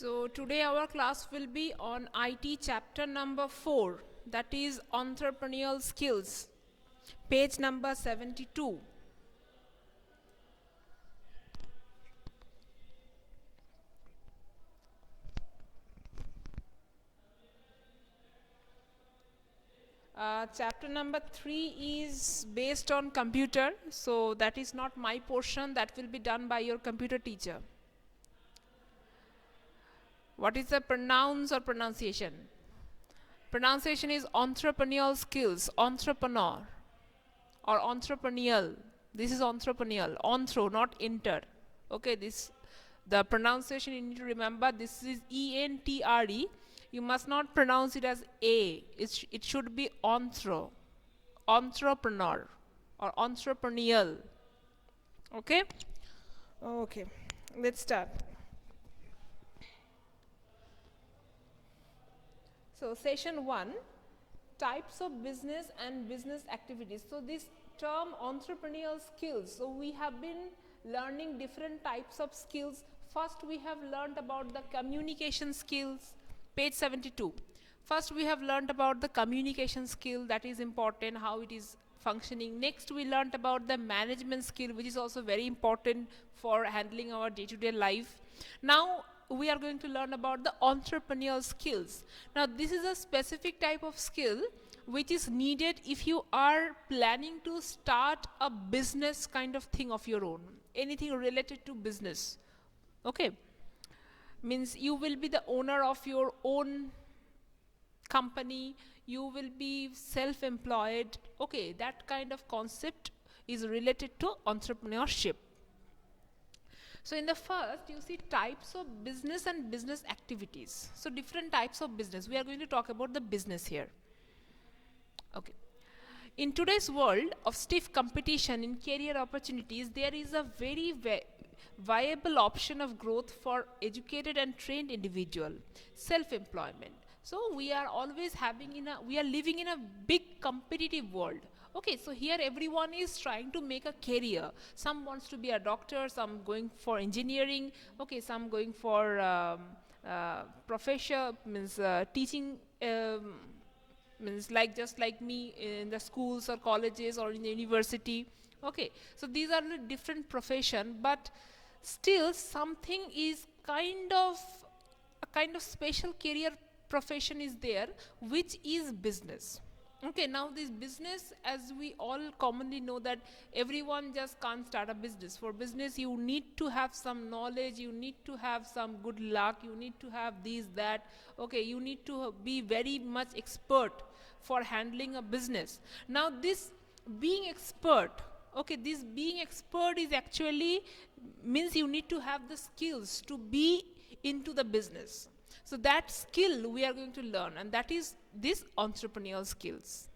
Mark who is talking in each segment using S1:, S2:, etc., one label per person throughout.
S1: So today our class will be on IT chapter number 4, that is entrepreneurial skills, page number 72. Chapter number 3 is based on computer, so that is not my portion, that will be done by your computer teacher. What is the pronounce or pronunciation? Pronunciation is entrepreneurial skills, entrepreneur or entrepreneurial. This is entrepreneurial, onthro, not inter. Okay, the pronunciation you need to remember, this is E-N-T-R-E. You must not pronounce it as A. It should be onthro, entrepreneur or entrepreneurial. Okay? Okay, let's start. So session 1, types of business and business activities. So this term entrepreneurial skills, so we have been learning different types of skills. First we have learned about the communication skills, page 72. First we have learned about the communication skill, that is important, how it is functioning. Next we learned about the management skill, which is also very important for handling our day-to-day life. Now we are going to learn about the entrepreneurial skills. Now this is a specific type of skill which is needed if you are planning to start a business kind of thing of your own, anything related to business. Okay, means you will be the owner of your own company, you will be self-employed. Okay, that kind of concept is related to entrepreneurship. So in the first, you see types of business and business activities. So different types of business. We are going to talk about the business here. Okay. In today's world of stiff competition in career opportunities, there is a very viable option of growth for educated and trained individual, self-employment. So we are always we are living in a big competitive world. Okay, so here everyone is trying to make a career. Some wants to be a doctor, some going for engineering, okay, some going for professor, means teaching, means just like me in the schools or colleges or in the university. Okay, so these are the different profession, but still something is a kind of special career profession is there, which is business. Okay, now this business, as we all commonly know, that everyone just can't start a business. For business you need to have some knowledge, you need to have some good luck, you need to have that. Okay, you need to be very much expert for handling a business. Now this being expert, okay, this being expert is actually means you need to have the skills to be into the business. So that skill we are going to learn, and that is this entrepreneurial skills.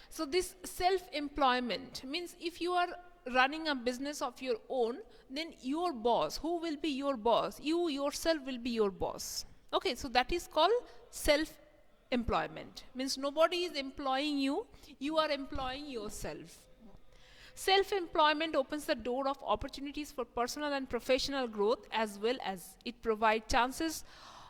S1: So this self-employment means if you are running a business of your own, then your boss, who will be your boss? You yourself will be your boss. Okay, so that is called self-employment. Means nobody is employing you, you are employing yourself. Self-employment opens the door of opportunities for personal and professional growth, as well as it provides chances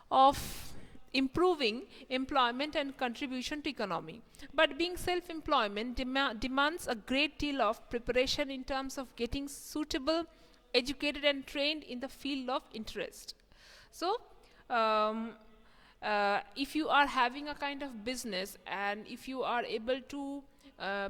S1: of improving employment and contribution to economy. But being self-employment demands a great deal of preparation in terms of getting suitable, educated and trained in the field of interest. So if you are having a kind of business, and if you are able to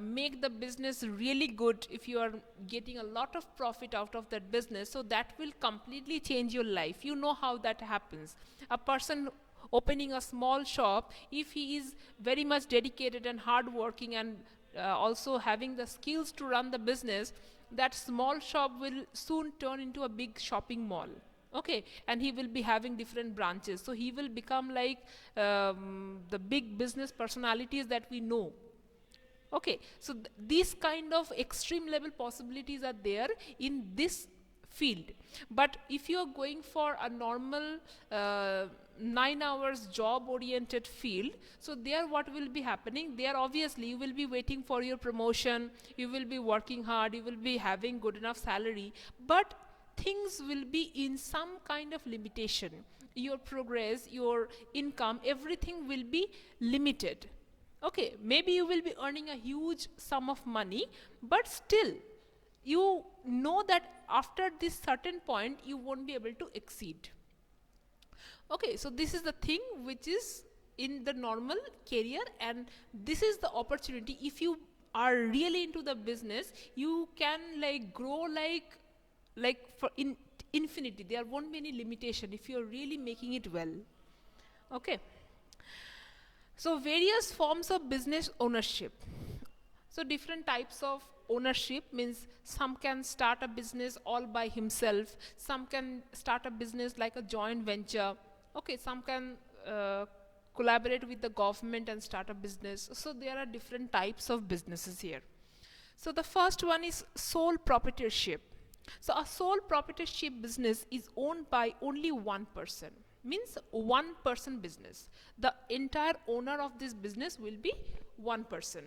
S1: make the business really good, if you are getting a lot of profit out of that business, so that will completely change your life. You know how that happens. A person opening a small shop, if he is very much dedicated and hardworking and also having the skills to run the business, that small shop will soon turn into a big shopping mall. Okay, and he will be having different branches, so he will become like the big business personalities that we know. Okay, so these kind of extreme level possibilities are there in this field. But if you are going for a normal 9 hours job oriented field, so there what will be happening, there obviously you will be waiting for your promotion, you will be working hard, you will be having good enough salary, but things will be in some kind of limitation. Your progress, your income, everything will be limited. Okay, maybe you will be earning a huge sum of money, but still you know that after this certain point you won't be able to exceed. Okay, so this is the thing which is in the normal career, and this is the opportunity. If you are really into the business, you can like grow like for in infinity. There won't be any limitation if you're really making it well. Okay, so various forms of business ownership. So different types of ownership means some can start a business all by himself, some can start a business like a joint venture. Okay, some can collaborate with the government and start a business. So there are different types of businesses here. So the first one is sole proprietorship. So a sole proprietorship business is owned by only one person, means one person business. The entire owner of this business will be one person.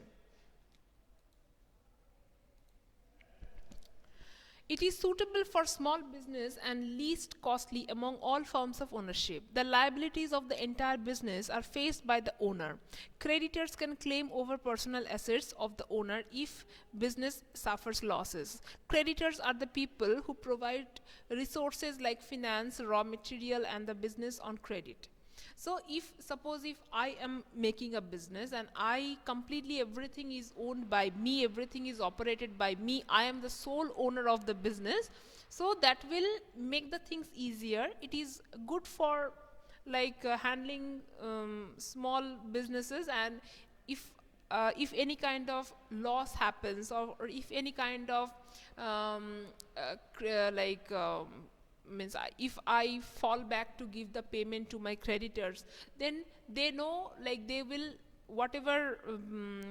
S1: It is suitable for small business and least costly among all forms of ownership. The liabilities of the entire business are faced by the owner. Creditors can claim over personal assets of the owner if business suffers losses. Creditors are the people who provide resources like finance, raw material, and the business on credit. So if suppose if I am making a business and I completely everything is owned by me, everything is operated by me, I am the sole owner of the business, so that will make the things easier. It is good for like handling small businesses, and if any kind of loss happens, or if any kind of means if I fall back to give the payment to my creditors, then they know like they will whatever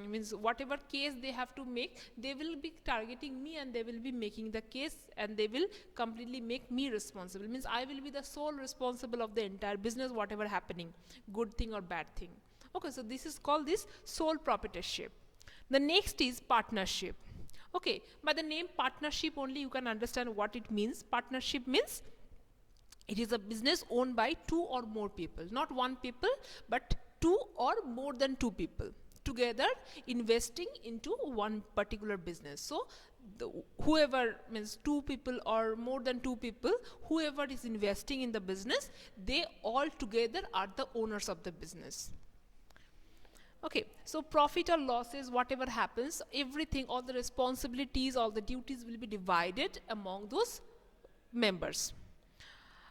S1: means whatever case they have to make, they will be targeting me and they will be making the case and they will completely make me responsible. Means I will be the sole responsible of the entire business, whatever happening, good thing or bad thing. Okay, so this is called this sole proprietorship. The next is partnership. Okay, by the name partnership only you can understand what it means. Partnership means it is a business owned by two or more people, not one people, but two or more than two people together investing into one particular business. So whoever means two people or more than two people, whoever is investing in the business, they all together are the owners of the business. Okay, so profit or losses, whatever happens, everything, all the responsibilities, all the duties will be divided among those members,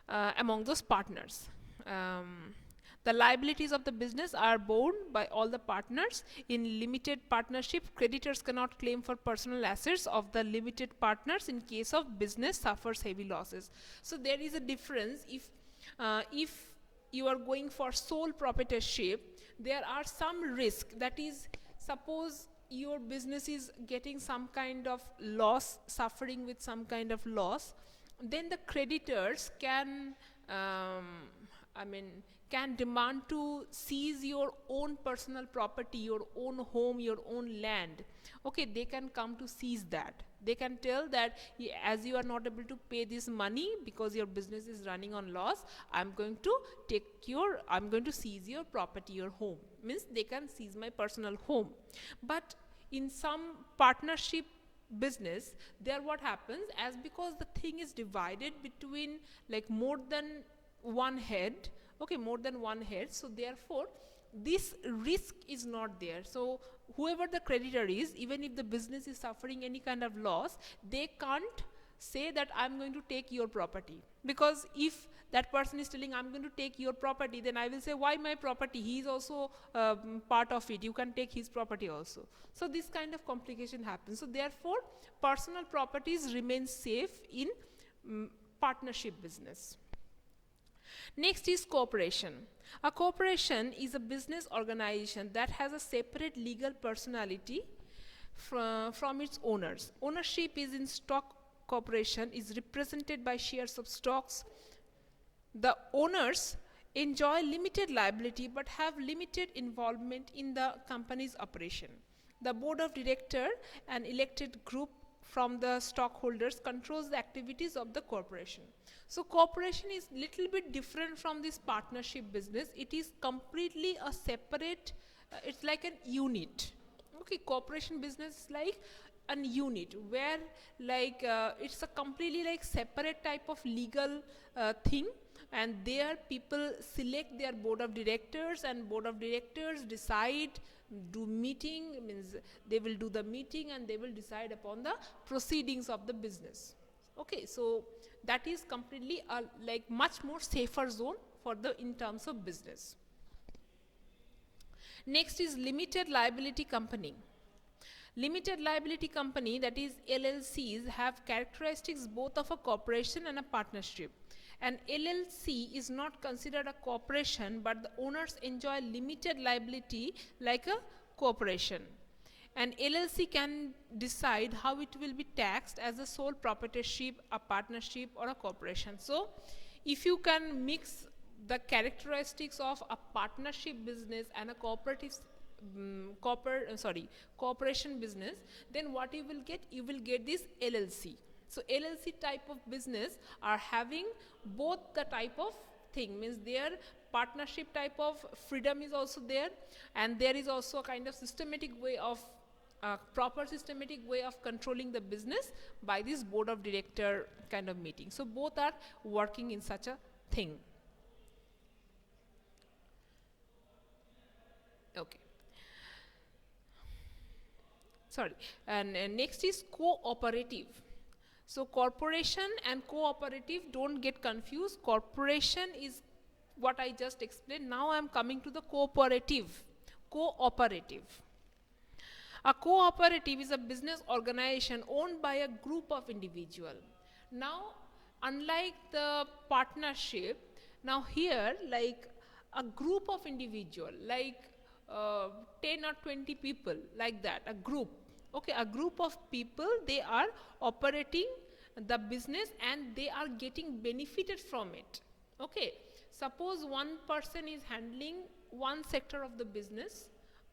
S1: among those partners. The liabilities of the business are borne by all the partners. In limited partnership, creditors cannot claim for personal assets of the limited partners in case of business suffers heavy losses. So there is a difference. If you are going for sole proprietorship, there are some risk. That is, suppose your business is getting some kind of loss, suffering with some kind of loss, then the creditors can can demand to seize your own personal property, your own home, your own land. Okay, they can come to seize that. They can tell that as you are not able to pay this money because your business is running on loss, I'm going to seize your property, your home. Means they can seize my personal home. But in some partnership business, there what happens, as because the thing is divided between like more than one head, okay, more than one head, so therefore this risk is not there. So whoever the creditor is, even if the business is suffering any kind of loss, they can't say that I'm going to take your property, because if that person is telling I'm going to take your property, then I will say why my property, he is also part of it, you can take his property also. So this kind of complication happens. So therefore personal properties remain safe in partnership business. Next is corporation. A corporation is a business organization that has a separate legal personality from its owners. Ownership is in stock. Corporation is represented by shares of stocks. The owners enjoy limited liability but have limited involvement in the company's operation. The board of directors, an elected group from the stockholders controls the activities of the corporation. So corporation is little bit different from this partnership business. It is completely a separate, it's like an unit. Okay, corporation business is like an unit where like it's a completely like separate type of legal thing, and there people select their board of directors, and board of directors decide, do meeting, means they will do the meeting and they will decide upon the proceedings of the business. Okay, so that is completely a like much more safer zone for the in terms of business. Next is limited liability company. Limited liability company, that is LLCs, have characteristics both of a corporation and a partnership. An LLC is not considered a corporation, but the owners enjoy limited liability like a corporation. An LLC can decide how it will be taxed as a sole proprietorship, a partnership, or a corporation. So, if you can mix the characteristics of a partnership business and a cooperative corporation business, then what you will get? You will get this LLC. So LLC type of business are having both the type of thing, means their partnership type of freedom is also there, and there is also a kind of systematic way of proper systematic way of controlling the business by this board of director kind of meeting. So both are working in such a thing. Okay. Sorry. And next is cooperative. So corporation and cooperative, don't get confused. Corporation is what I just explained. Now I am coming to the cooperative. Cooperative. A cooperative is a business organization owned by a group of individuals. Now, unlike the partnership, now here like a group of individuals, like 10 or 20 people, like that, a group. Okay, a group of people, they are operating the business and they are getting benefited from it. Okay, suppose one person is handling one sector of the business,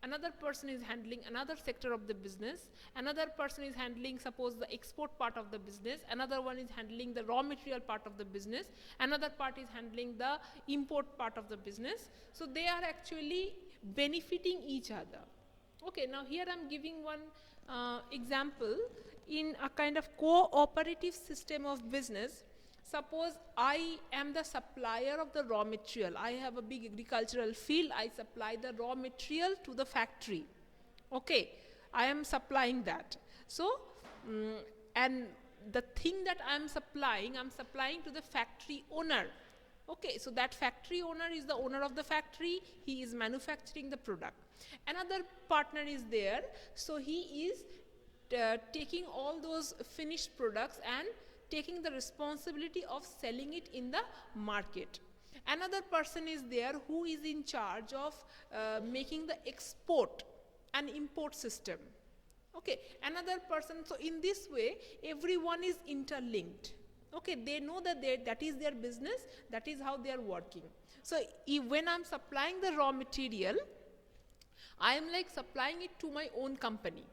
S1: another person is handling another sector of the business, another person is handling suppose the export part of the business, another one is handling the raw material part of the business, another part is handling the import part of the business. So they are actually benefiting each other. Okay, now here I am giving one example in a kind of cooperative system of business. Suppose I am the supplier of the raw material. I have a big agricultural field. I supply the raw material to the factory. Okay, I am supplying that. So, and the thing that I am supplying to the factory owner. Okay, so that factory owner is the owner of the factory. He is manufacturing the product. Another partner is there. So he is taking all those finished products and taking the responsibility of selling it in the market. Another person is there who is in charge of making the export and import system. Okay, another person, so in this way, everyone is interlinked. Okay, they know that that is their business, that is how they are working. So when I'm supplying the raw material, I am like supplying it to my own company.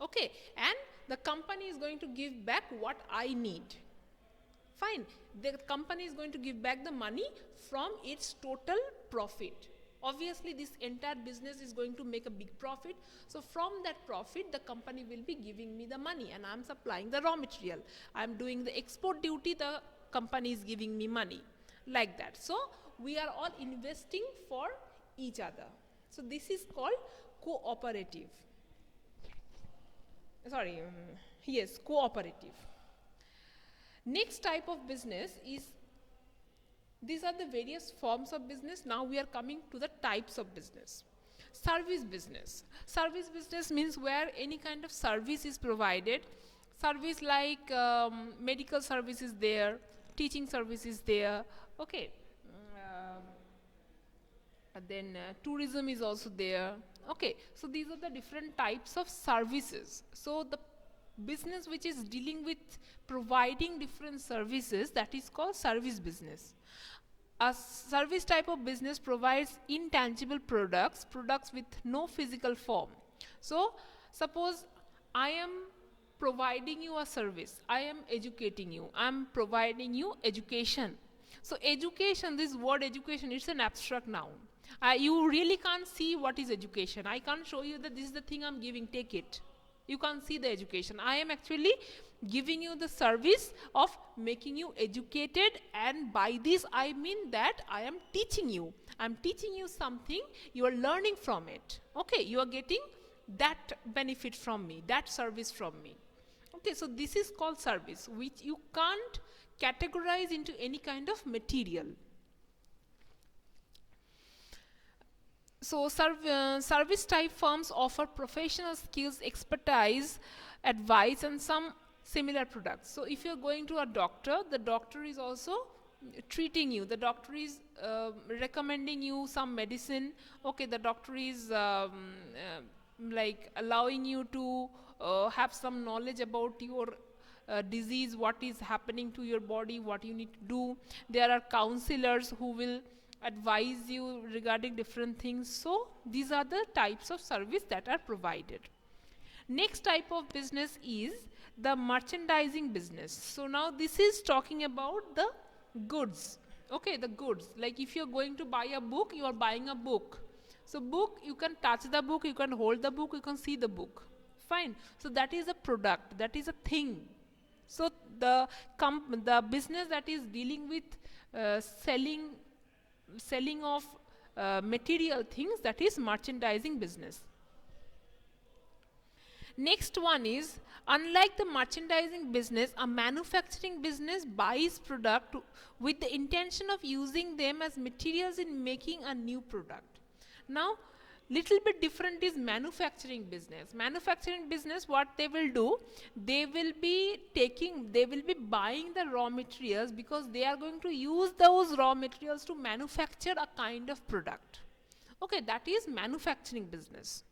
S1: Okay, and the company is going to give back what I need. Fine, the company is going to give back the money from its total profit. Obviously, this entire business is going to make a big profit. So from that profit, the company will be giving me the money, and I am supplying the raw material. I am doing the export duty, the company is giving me money. Like that. So we are all investing for each other. So this is called cooperative. Sorry, yes, cooperative. Next type of business is, these are the various forms of business. Now we are coming to the types of business. Service business. Service business means where any kind of service is provided. Service like medical service is there, teaching service is there. Okay. Then tourism is also there. Okay, so these are the different types of services. So the business which is dealing with providing different services, that is called service business. A service type of business provides intangible products with no physical form. So suppose I am providing you a service. I am educating you. I am providing you education. So education, this word education, it's an abstract noun. You really can't see what is education. I can't show you that this is the thing I'm giving, take it. You can't see the education. I am actually giving you the service of making you educated, and by this I mean that I am teaching you. I'm teaching you something, you are learning from it. Okay, you are getting that benefit from me, that service from me. Okay, so this is called service, which you can't categorize into any kind of material. So service type firms offer professional skills, expertise, advice, and some similar products. So if you're going to a doctor, the doctor is also treating you. The doctor is recommending you some medicine. Okay, the doctor is like allowing you to have some knowledge about your disease, what is happening to your body, what you need to do. There are counselors who will advise you regarding different things. So these are the types of service that are provided. Next type of business is the merchandising business. So now this is talking about the goods. Okay, the goods. Like if you're going to buy a book, you are buying a book. So book, you can touch the book, you can hold the book, you can see the book. Fine. So that is a product, that is a thing. So the business that is dealing with selling of material things, that is merchandising business. Next one is, unlike the merchandising business, a manufacturing business buys product with the intention of using them as materials in making a new product. Now, little bit different is manufacturing business. Manufacturing business, what they will do, they will be buying the raw materials because they are going to use those raw materials to manufacture a kind of product. Okay, that is manufacturing business.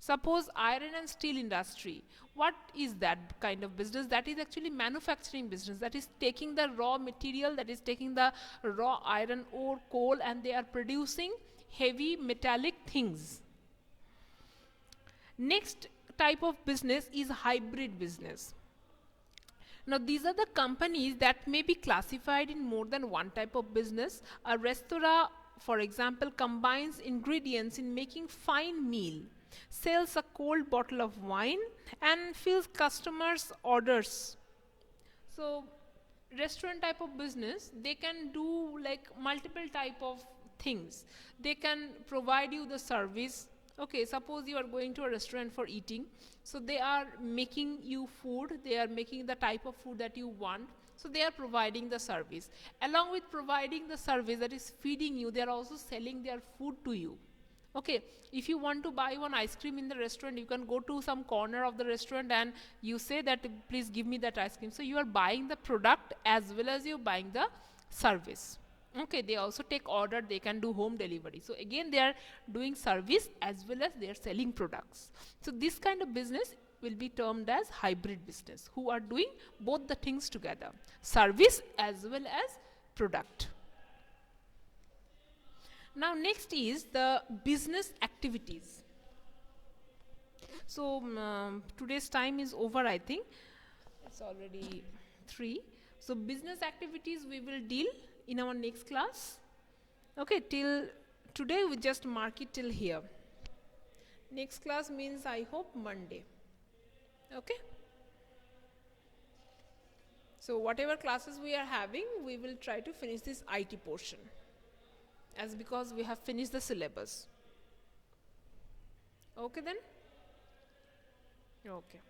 S1: Suppose iron and steel industry. What is that kind of business? That is actually manufacturing business. That is taking the raw material, that is taking the raw iron ore, coal, and they are producing heavy metallic things. Next type of business is hybrid business. Now these are the companies that may be classified in more than one type of business. A restaurant, for example, combines ingredients in making fine meal, sells a cold bottle of wine, and fills customers' orders. So restaurant type of business, they can do like multiple type of things. They can provide you the service. Okay, suppose you are going to a restaurant for eating. So they are making you food, they are making the type of food that you want. So they are providing the service. Along with providing the service, that is feeding you, they are also selling their food to you. Okay, if you want to buy one ice cream in the restaurant, you can go to some corner of the restaurant and you say that, please give me that ice cream. So you are buying the product as well as you are buying the service. Okay, they also take order, they can do home delivery. So again, they are doing service as well as they are selling products. So this kind of business will be termed as hybrid business, who are doing both the things together, service as well as product. Now next is the business activities. So today's time is over, I think. It's already 3. So business activities we will deal in our next class. Okay, till today we just mark it till here. Next class means I hope Monday. Okay. So whatever classes we are having, we will try to finish this IT portion, as because we have finished the syllabus. Okay then? Okay.